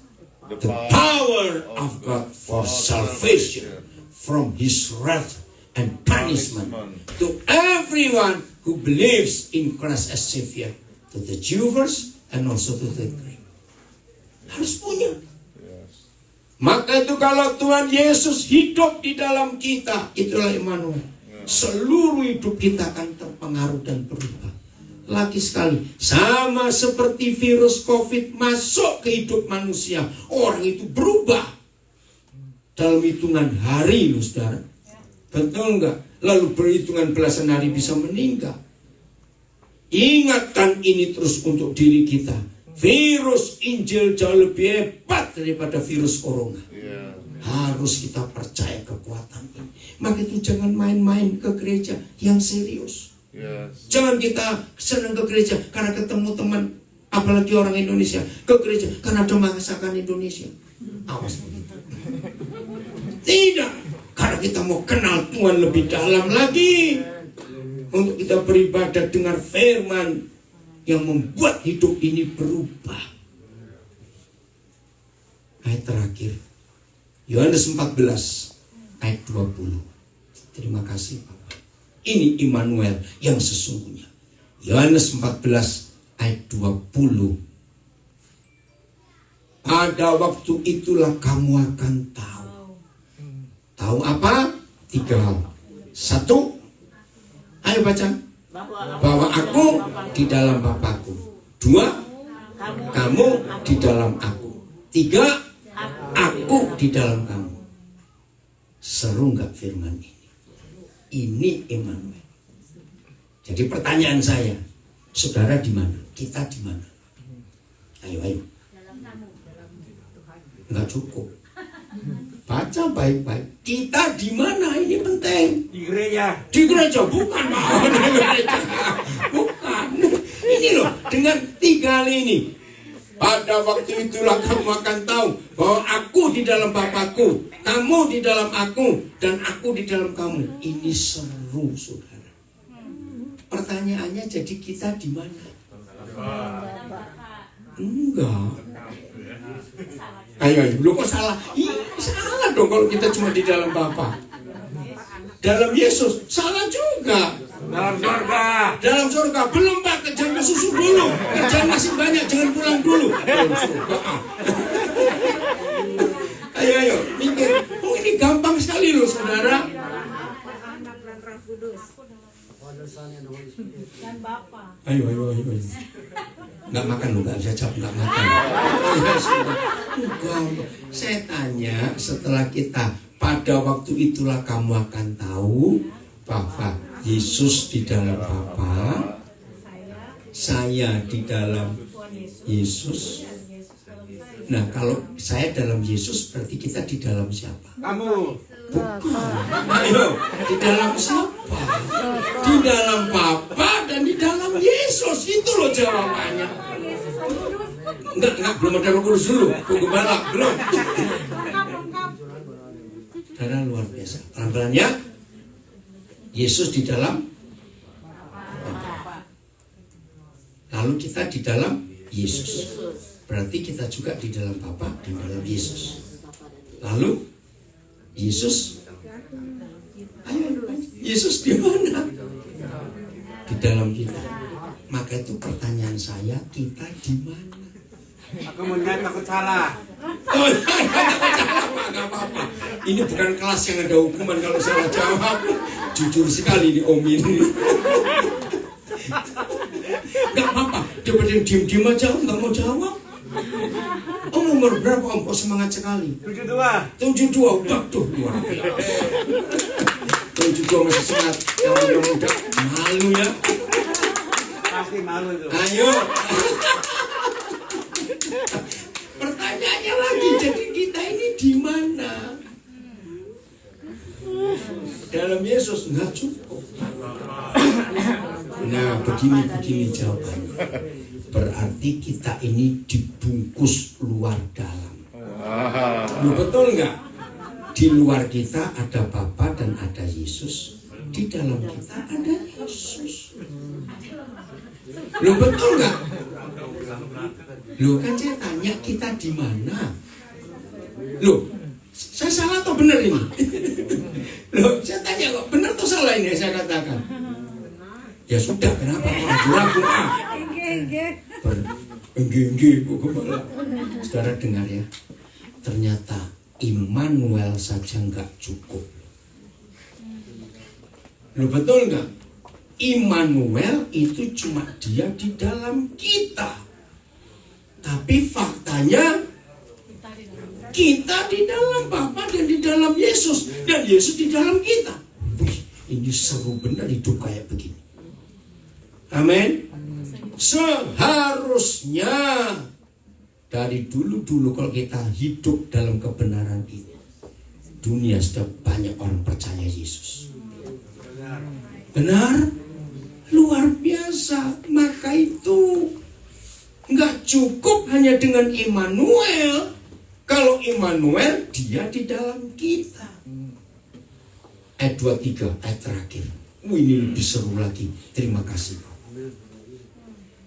the power of God for salvation from His wrath and punishment to everyone who believes in Christ as Savior, to the Jew first and also to the Greek. Harus punya. Maka itu kalau Tuhan Yesus hidup di dalam kita, itulah Immanuel. Seluruh hidup kita akan terpengaruh dan berubah. Lagi sekali, sama seperti virus COVID masuk ke hidup manusia, orang itu berubah dalam hitungan hari, loh saudara. Betul enggak? Lalu berhitungan belasan hari bisa meninggal. Ingatkan ini terus untuk diri kita. Virus Injil jauh lebih hebat daripada virus corona. Harus kita percaya kekuatan ini. Maka itu jangan main-main ke gereja yang serius. Jangan kita senang ke gereja karena ketemu teman, apalagi orang Indonesia, ke gereja karena ada masakan Indonesia. Awas begitu. Tidak, karena kita mau kenal Tuhan lebih dalam lagi, untuk kita beribadah dengar firman yang membuat hidup ini berubah. Ayat terakhir, Yohanes 14 ayat 20. Terima kasih Bapak. Ini Immanuel yang sesungguhnya. Yohanes 14 ayat 20. Pada waktu itulah kamu akan tahu. Tahu apa? 3 hal. 1, ayo baca. Bahwa aku di dalam Bapakku. 2, kamu di dalam aku. 3, aku di dalam kamu. Seru nggak firman ini? Ini Immanuel. Jadi pertanyaan saya, saudara di mana? Kita di mana? Ayo. Nggak cukup. baca baik-baik. Kita di mana? Ini penting. Di gereja. Di gereja bukan, Pak. Di gereja. Bukan. Ini loh, dengan 3 hal ini. Pada waktu itulah kamu akan tahu bahwa aku di dalam Bapakku, kamu di dalam aku, dan aku di dalam kamu. Ini seru, saudara. Pertanyaannya, jadi kita di mana? Enggak. Ayo, lu kok salah? Salah dong kalau kita cuma di dalam Bapa. Dalam Yesus, salah juga. Dalam surga. Dalam surga, belum Pak, kerjaan susu dulu. Kerjaan masih banyak, jangan pulang dulu. Dalam surga. Ayo, mikir. Oh, ini gampang sekali loh, saudara. Dan Bapa. Ayo. Nggak makan lu, nggak bisa jawab, nggak makan. Saya tanya, setelah kita pada waktu itulah kamu akan tahu bahwa Yesus di dalam Bapa, saya di dalam Yesus. Nah, kalau saya dalam Yesus, berarti kita di dalam siapa? Kamu. Bukan. Ayo, di dalam siapa? Di dalam Bapa dan di dalam Yesus. Itu loh jawabannya. Enggak, belum ada Roh Kudus dulu. Tunggu balak, belum. Karena luar biasa. Pelan-pelan ya. Yesus di dalam Bapa. Lalu kita di dalam Yesus. Berarti kita juga di dalam Bapa dan dalam Yesus. Lalu Yesus, ayo, Yesus di mana? Di dalam kita. Maka itu pertanyaan saya, kita di mana? Aku menjawab takut salah. Oh, nggak apa-apa. Ini bukan kelas yang ada hukuman kalau salah jawab. Jujur sekali ini Om ini. Nggak apa-apa. Daripada diem-diem aja, nggak mau jawab. Om umur berapa Om? Kok semangat sekali? 72. 72, waduh luar biasa. 72 masih semangat. Yang muda malu ya. Pasti malu itu. Ayo. Pertanyaannya lagi, jadi kita ini di mana? Dalam Yesus nggak cukup. Nah, begini jawabannya. Berarti kita ini dibungkus luar dalam. Lu betul nggak? Di luar kita ada Bapa dan ada Yesus. Di dalam kita ada Yesus. Lu betul nggak? Lu kan saya tanya kita di mana? Lu, saya salah atau benar ini? Lu, saya tanya kok benar atau salah ini yang saya katakan? Ya sudah, kenapa ragu-ragu? Enggih, gembala. Saudara dengar ya, ternyata Immanuel saja nggak cukup. Lu betul nggak? Immanuel itu cuma dia di dalam kita. Tapi faktanya kita di dalam Bapa dan di dalam Yesus, dan Yesus di dalam kita. Wih, ini seru benar hidup kayak begini. Amin. Seharusnya dari dulu kalau kita hidup dalam kebenaran ini, dunia sudah banyak orang percaya Yesus. Benar? Luar biasa. Maka itu nggak cukup hanya dengan Immanuel. Kalau Immanuel, dia di dalam kita. Ayat 23, ayat terakhir. Ini lebih seru lagi. Terima kasih Pak.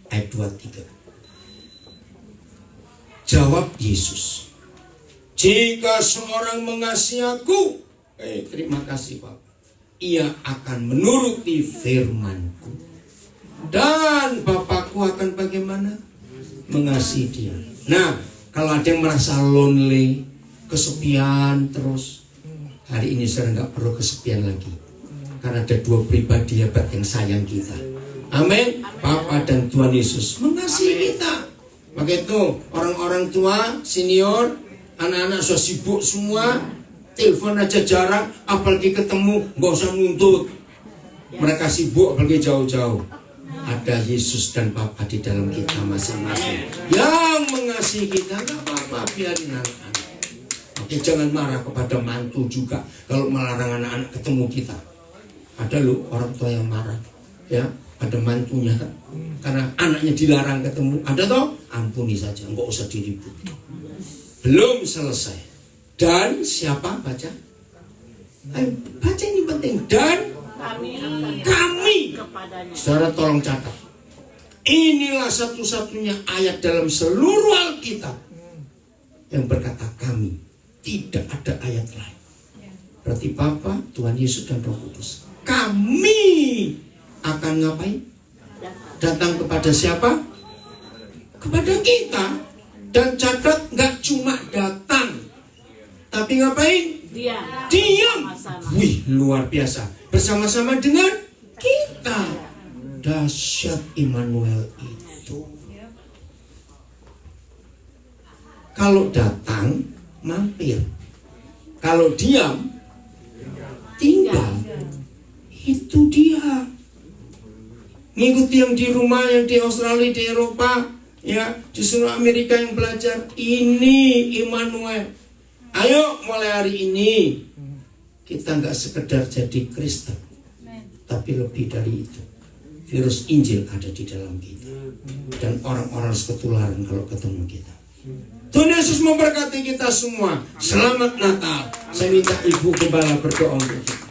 Ayat 23. Jawab Yesus, jika seorang mengasihi aku, terima kasih Pak, ia akan menuruti firman-Ku, dan Bapakku akan bagaimana? Mengasihi dia. Nah, kalau ada yang merasa lonely, kesepian terus, hari ini saya nggak perlu kesepian lagi, karena ada 2 pribadi hebat yang sayang kita. Amin. Bapa dan Tuhan Yesus mengasihi kita. Maka itu orang-orang tua, senior, anak-anak sudah sibuk semua, telepon aja jarang, apalagi ketemu nggak usah nuntut. Mereka sibuk apalagi jauh-jauh. Ada Yesus dan Bapa di dalam kita masing-masing yang mengasihi kita. Nggak apa-apa, biarin anak-anak. Ya, jangan marah kepada mantu juga kalau melarang anak-anak ketemu kita. Ada loh orang tua yang marah ya pada mantunya karena anaknya dilarang ketemu. Ada toh? Ampuni saja, nggak usah diribut. Belum selesai. Dan siapa baca? Baca ini penting. Dan kami kepadanya. saudara tolong catat. Inilah satu-satunya ayat dalam seluruh Alkitab yang berkata kami. Tidak ada ayat lain. Berarti Bapa, Tuhan Yesus dan Roh Kudus. Kami akan ngapain? Datang kepada siapa? Kepada kita. Dan catat, nggak cuma datang, tapi ngapain? Diam. Sama-sama. Wih, luar biasa. Bersama-sama dengan kita. Dahsyat Immanuel itu. Kalau datang, mampir. Kalau diam, tinggal. Itu dia. Ngikuti yang di rumah, yang di Australia, di Eropa, ya, di seluruh Amerika yang belajar. Ini Immanuel. Ayo mulai hari ini kita nggak sekedar jadi Kristen, tapi lebih dari itu. Virus Injil ada di dalam kita, dan orang-orang harus ketularan kalau ketemu kita. Tuhan Yesus memberkati kita semua. Selamat Natal. Saya minta Ibu Gembala berdoa untuk kita.